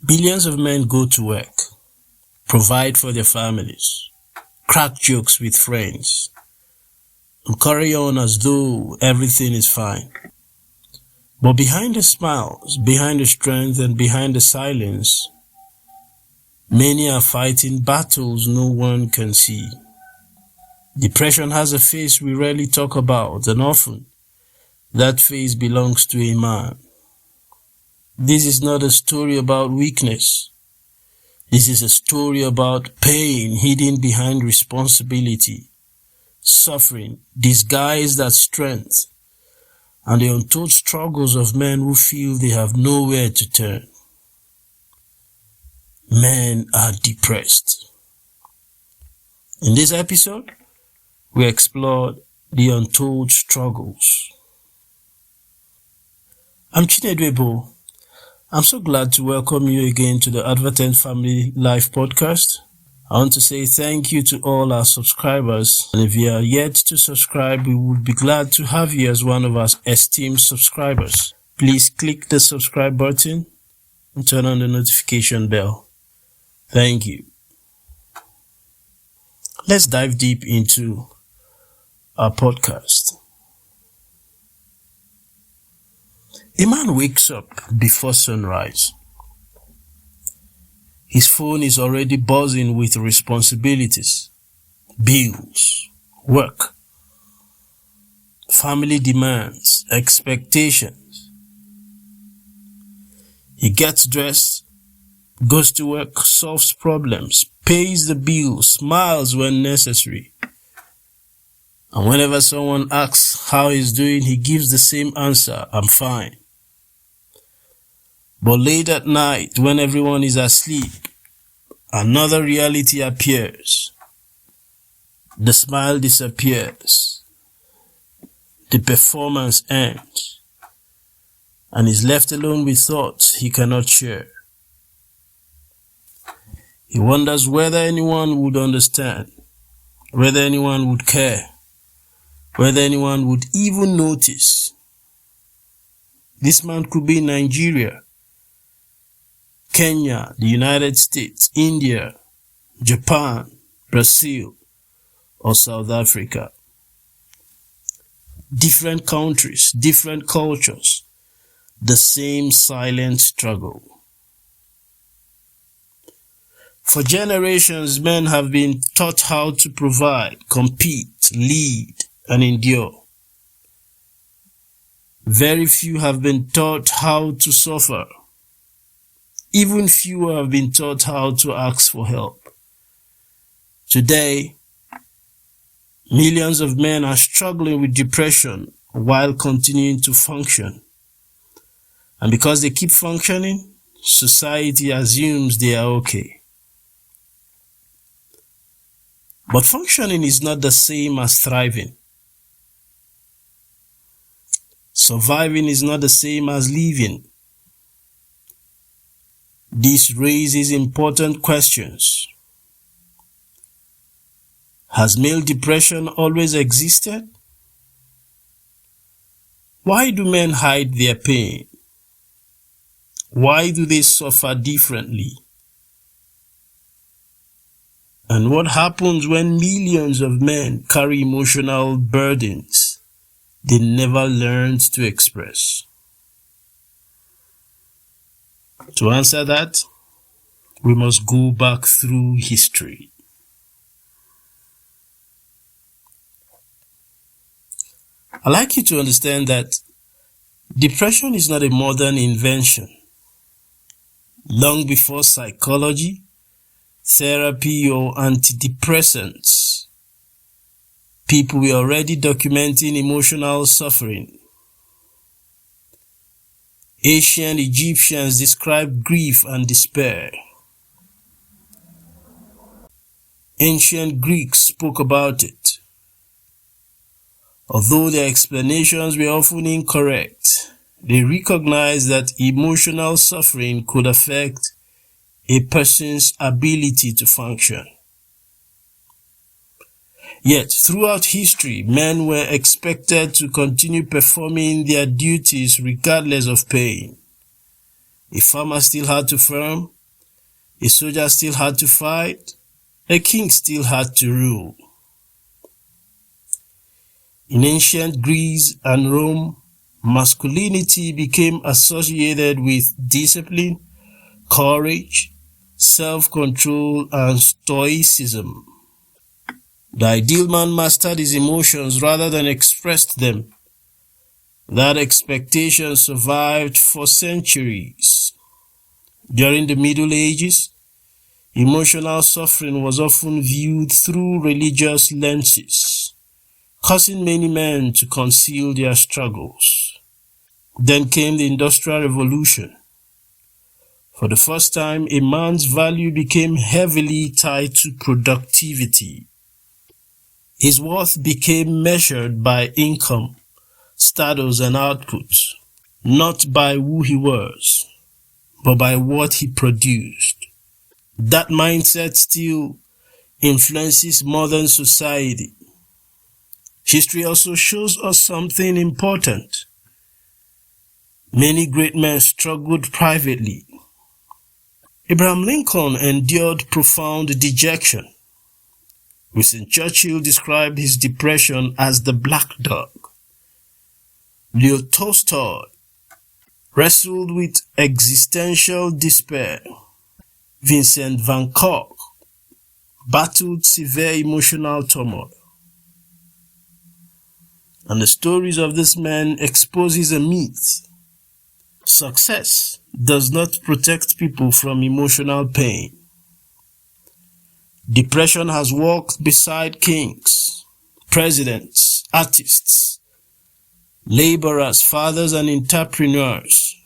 Billions of men go to work, provide for their families, crack jokes with friends, and carry on as though everything is fine. But behind the smiles, behind the strength, and behind the silence, many are fighting battles no one can see. Depression has a face we rarely talk about, and often that face belongs to a man. This is not a story about weakness. This is a story about pain hidden behind responsibility, suffering disguised as strength, and the untold struggles of men who feel they have nowhere to turn. Men are depressed. In this episode, we explored the untold struggles. I'm Chinedwebo. I'm so glad to welcome you again to the Advertent Family Life Podcast. I want to say thank you to all our subscribers. And if you are yet to subscribe, we would be glad to have you as one of our esteemed subscribers. Please click the subscribe button and turn on the notification bell. Thank you. Let's dive deep into our podcast. A man wakes up before sunrise. His phone is already buzzing with responsibilities, bills, work, family demands, expectations. He gets dressed, goes to work, solves problems, pays the bills, smiles when necessary. And whenever someone asks how he's doing, he gives the same answer, I'm fine. But late at night, when everyone is asleep, another reality appears. The smile disappears. The performance ends. And is left alone with thoughts he cannot share. He wonders whether anyone would understand, whether anyone would care, whether anyone would even notice. This man could be in Nigeria, Kenya, the United States, India, Japan, Brazil, or South Africa. Different countries, different cultures, the same silent struggle. For generations, men have been taught how to provide, compete, lead, and endure. Very few have been taught how to suffer. Even fewer have been taught how to ask for help. Today, millions of men are struggling with depression while continuing to function. And because they keep functioning, society assumes they are okay. But functioning is not the same as thriving. Surviving is not the same as living. This raises important questions. Has male depression always existed? Why do men hide their pain? Why do they suffer differently? And what happens when millions of men carry emotional burdens they never learned to express? To answer that, we must go back through history. I'd like you to understand that depression is not a modern invention. Long before psychology, therapy, or antidepressants, people were already documenting emotional suffering. Ancient Egyptians described grief and despair. Ancient Greeks spoke about it. Although their explanations were often incorrect, they recognized that emotional suffering could affect a person's ability to function. Yet, throughout history, men were expected to continue performing their duties regardless of pain. A farmer still had to farm, A soldier still had to fight. A king still had to rule. In ancient Greece and Rome, masculinity became associated with discipline, courage, self-control, and stoicism. The ideal man mastered his emotions rather than expressed them. That expectation survived for centuries. During the Middle Ages, emotional suffering was often viewed through religious lenses, causing many men to conceal their struggles. Then came the Industrial Revolution. For the first time, a man's value became heavily tied to productivity. His worth became measured by income, status, and output, not by who he was, but by what he produced. That mindset still influences modern society. History also shows us something important. Many great men struggled privately. Abraham Lincoln endured profound dejection. Winston Churchill described his depression as the black dog. Leo Tolstoy wrestled with existential despair. Vincent van Gogh battled severe emotional turmoil. And the stories of this man exposes a myth. Success does not protect people from emotional pain. Depression has walked beside kings, presidents, artists, laborers, fathers, and entrepreneurs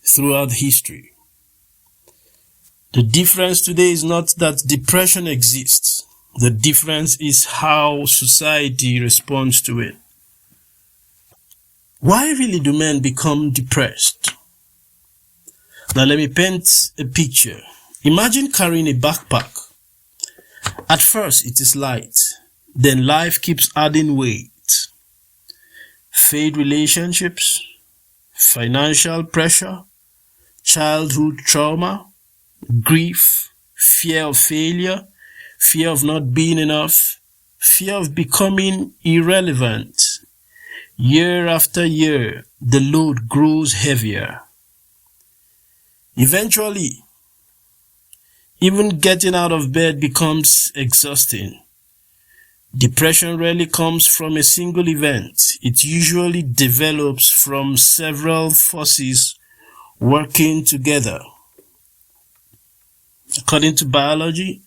throughout history. The difference today is not that depression exists. The difference is how society responds to it. Why really do men become depressed? Now let me paint a picture. Imagine carrying a backpack. At first it is light, then life keeps adding weight. Failed relationships, financial pressure, childhood trauma, grief, fear of failure, fear of not being enough, fear of becoming irrelevant. Year after year, the load grows heavier. Eventually, even getting out of bed becomes exhausting. Depression rarely comes from a single event. It usually develops from several forces working together. According to biology,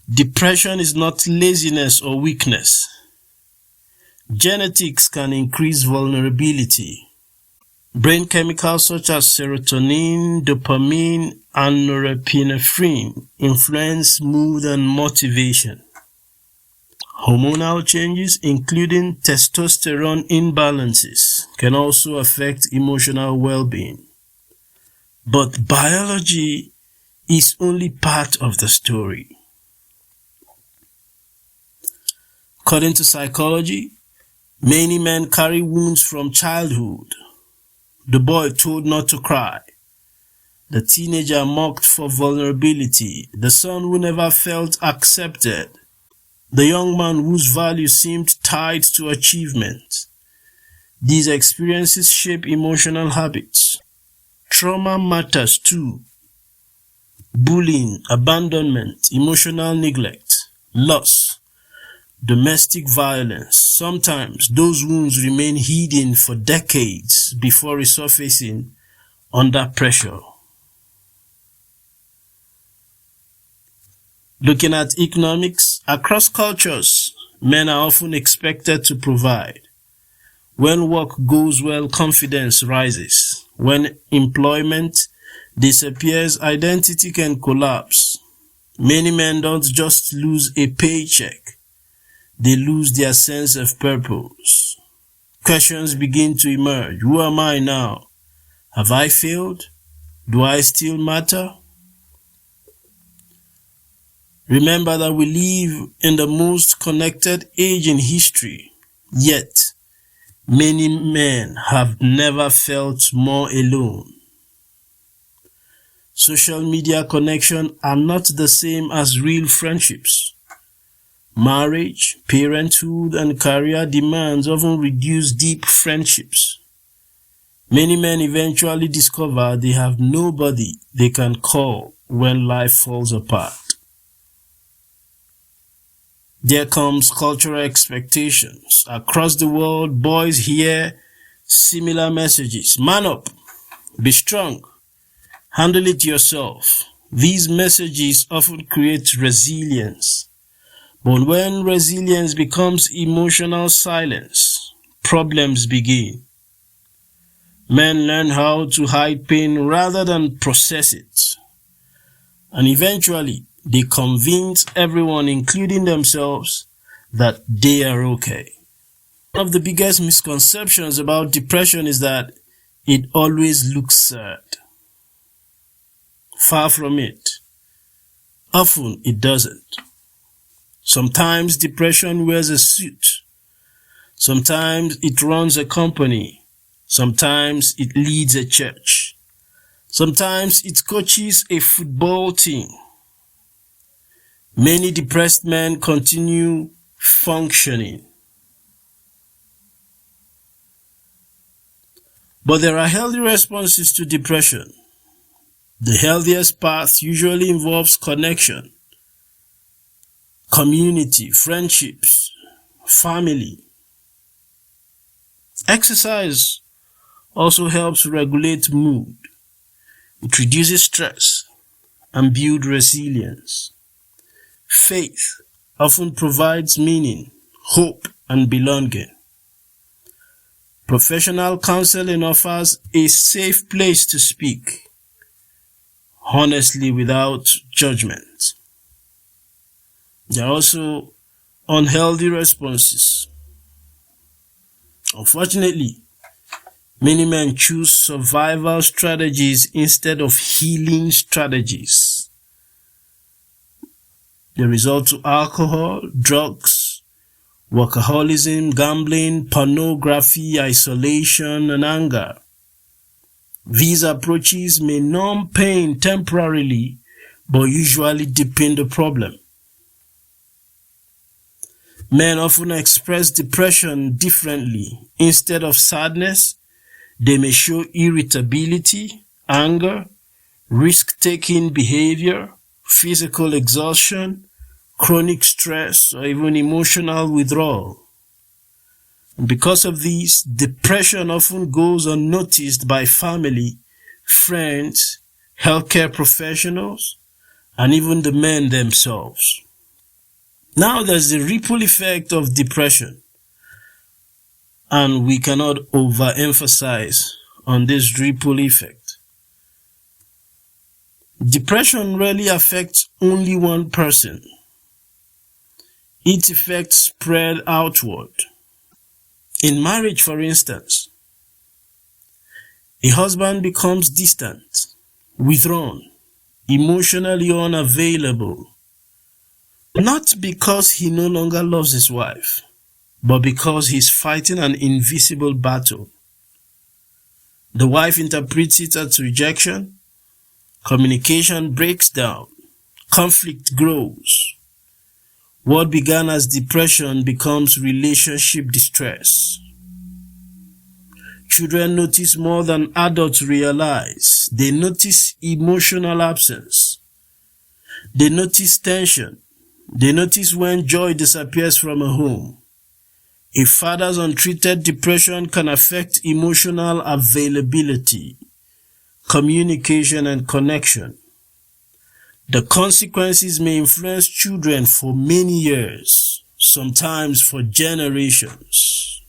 depression is not laziness or weakness. Genetics can increase vulnerability. Brain chemicals such as serotonin, dopamine, and norepinephrine influence mood and motivation. Hormonal changes, including testosterone imbalances, can also affect emotional well-being. But biology is only part of the story. According to psychology, many men carry wounds from childhood. The boy told not to cry. The teenager mocked for vulnerability. The son who never felt accepted. The young man whose value seemed tied to achievement. These experiences shape emotional habits. Trauma matters too. Bullying, abandonment, emotional neglect, loss, domestic violence. Sometimes those wounds remain hidden for decades before resurfacing under pressure. Looking at economics, across cultures, men are often expected to provide. When work goes well, confidence rises. When employment disappears, identity can collapse. Many men don't just lose a paycheck. They lose their sense of purpose. Questions begin to emerge. Who am I now? Have I failed? Do I still matter? Remember that we live in the most connected age in history, yet many men have never felt more alone. social media connection are not the same as real friendships. Marriage, parenthood, and career demands often reduce deep friendships. Many men eventually discover they have nobody they can call when life falls apart. There comes cultural expectations. Across the world, boys hear similar messages. Man up, be strong, handle it yourself. These messages often create resilience. But when resilience becomes emotional silence, problems begin. Men learn how to hide pain rather than process it. And eventually, they convince everyone, including themselves, that they are okay. One of the biggest misconceptions about depression is that it always looks sad. Far from it. Often it doesn't. Sometimes depression wears a suit. Sometimes it runs a company. Sometimes it leads a church. Sometimes it coaches a football team. Many depressed men continue functioning. But there are healthy responses to depression. The healthiest path usually involves connection, community, friendships, family. Exercise also helps regulate mood. It reduces stress and builds resilience. Faith often provides meaning, hope, and belonging. Professional counseling offers a safe place to speak, honestly, without judgment. There are also unhealthy responses. Unfortunately, many men choose survival strategies instead of healing strategies. They resort to alcohol, drugs, workaholism, gambling, pornography, isolation, and anger. These approaches may numb pain temporarily, but usually deepen the problem. Men often express depression differently. Instead of sadness, they may show irritability, anger, risk-taking behavior, physical exhaustion, chronic stress, or even emotional withdrawal. And because of this, depression often goes unnoticed by family, friends, healthcare professionals, and even the men themselves. Now there's the ripple effect of depression, and we cannot overemphasize on this ripple effect. Depression rarely affects only one person. Its effects spread outward. In marriage, for instance, a husband becomes distant, withdrawn, emotionally unavailable, not because he no longer loves his wife, but because he's fighting an invisible battle. The wife interprets it as rejection, communication breaks down, conflict grows. What began as depression becomes relationship distress. Children notice more than adults realize. They notice emotional absence. They notice tension. They notice when joy disappears from a home. A father's untreated depression can affect emotional availability, communication, and connection. The consequences may influence children for many years, sometimes for generations.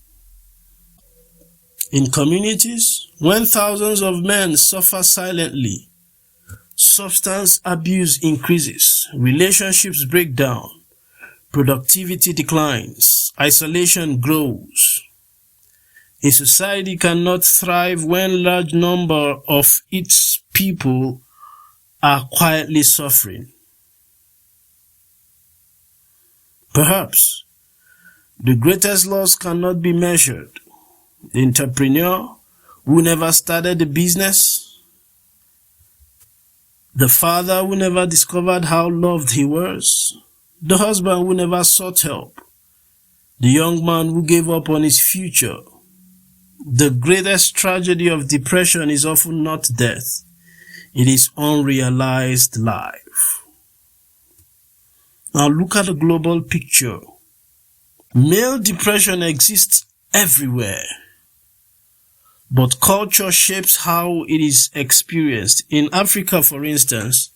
In communities, when thousands of men suffer silently, substance abuse increases, relationships break down, productivity declines, isolation grows. A society cannot thrive when large number of its people are quietly suffering. Perhaps the greatest loss cannot be measured. The entrepreneur who never started a business, The father who never discovered how loved he was. The husband who never sought help. The young man who gave up on his future. The greatest tragedy of depression is often not death. It is unrealized life. Now look at the global picture. Male depression exists everywhere, but culture shapes how it is experienced. In Africa, for instance,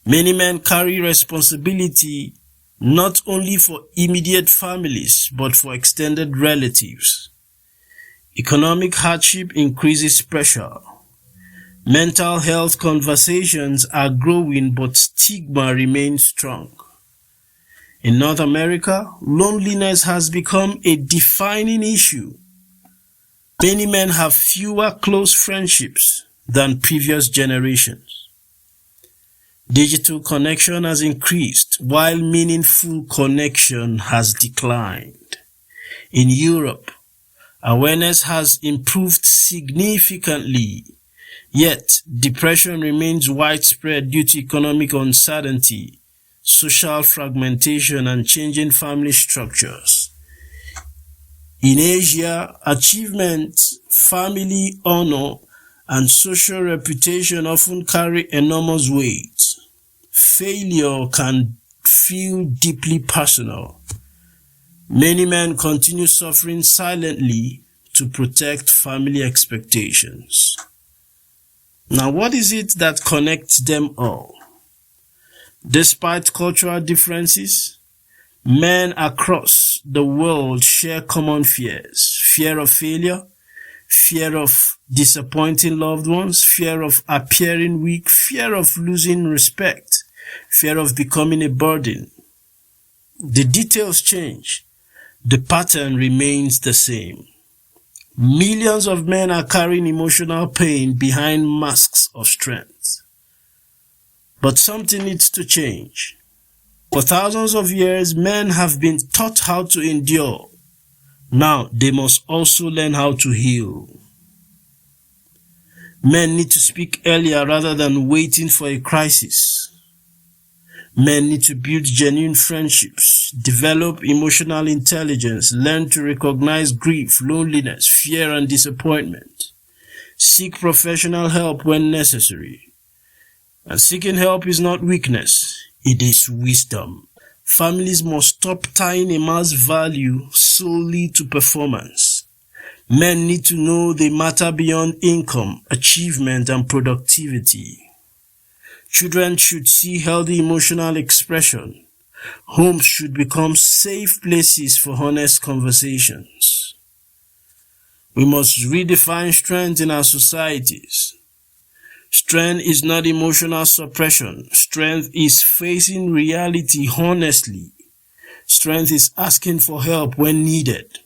many men carry responsibility not only for immediate families, but for extended relatives. Economic hardship increases pressure. Mental health conversations are growing, but stigma remains strong. In North America, loneliness has become a defining issue. Many men have fewer close friendships than previous generations. Digital connection has increased while meaningful connection has declined. In Europe, awareness has improved significantly, yet depression remains widespread due to economic uncertainty, social fragmentation, and changing family structures. In Asia, achievement, family honor, and social reputation often carry enormous weight. Failure can feel deeply personal. Many men continue suffering silently to protect family expectations. Now, what is it that connects them all? Despite cultural differences, men across the world share common fears. Fear of failure, fear of disappointing loved ones, fear of appearing weak, fear of losing respect, fear of becoming a burden. The details change. The pattern remains the same. Millions of men are carrying emotional pain behind masks of strength. But something needs to change. For thousands of years, men have been taught how to endure. Now, they must also learn how to heal. Men need to speak earlier rather than waiting for a crisis. Men need to build genuine friendships, develop emotional intelligence, learn to recognize grief, loneliness, fear, and disappointment. Seek professional help when necessary. And seeking help is not weakness, it is wisdom. Families must stop tying a man's value solely to performance. Men need to know they matter beyond income, achievement, and productivity. Children should see healthy emotional expression. Homes should become safe places for honest conversations. We must redefine strength in our societies. Strength is not emotional suppression. Strength is facing reality honestly. Strength is asking for help when needed.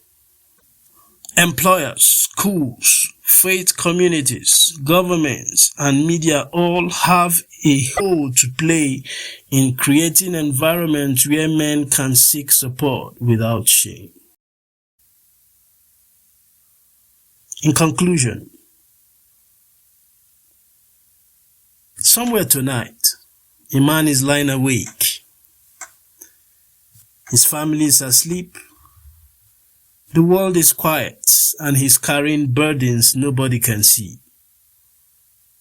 Employers, schools, faith communities, governments, and media all have a role to play in creating environments where men can seek support without shame. In conclusion, somewhere tonight, a man is lying awake. His family is asleep. The world is quiet, and he's carrying burdens nobody can see.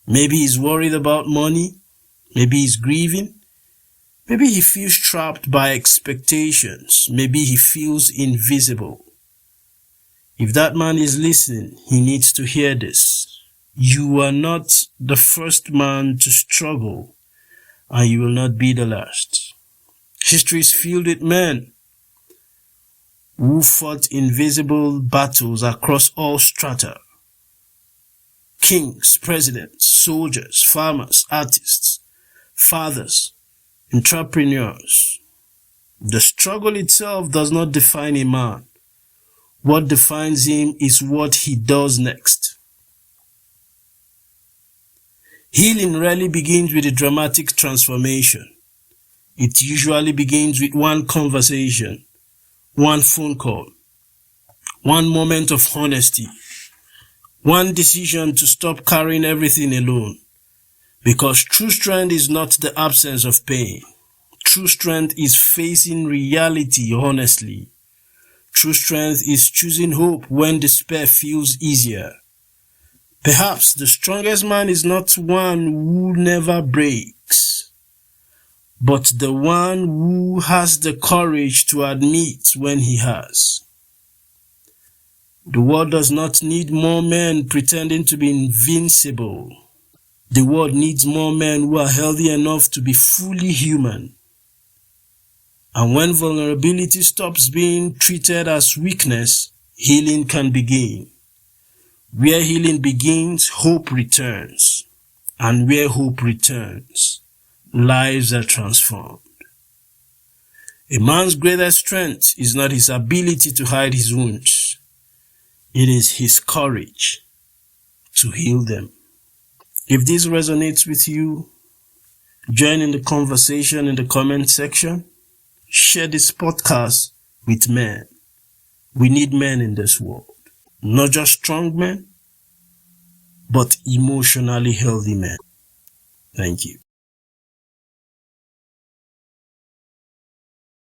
Maybe he's worried about money. Maybe he's grieving. Maybe he feels trapped by expectations. Maybe he feels invisible. If that man is listening, he needs to hear this. You are not the first man to struggle, and you will not be the last. History is filled with men who fought invisible battles across all strata. Kings, presidents, soldiers, farmers, artists, fathers, entrepreneurs. The struggle itself does not define a man. What defines him is what he does next. Healing rarely begins with a dramatic transformation. It usually begins with one conversation, one phone call, one moment of honesty, one decision to stop carrying everything alone. Because true strength is not the absence of pain. True strength is facing reality honestly. True strength is choosing hope when despair feels easier. Perhaps the strongest man is not one who never breaks, but the one who has the courage to admit when he has. The world does not need more men pretending to be invincible. The world needs more men who are healthy enough to be fully human. And when vulnerability stops being treated as weakness, healing can begin. Where healing begins, hope returns. And where hope returns, lives are transformed. A man's greatest strength is not his ability to hide his wounds. It is his courage to heal them. If this resonates with you, join in the conversation in the comment section. Share this podcast with men. We need men in this world. Not just strong men, but emotionally healthy men. Thank you.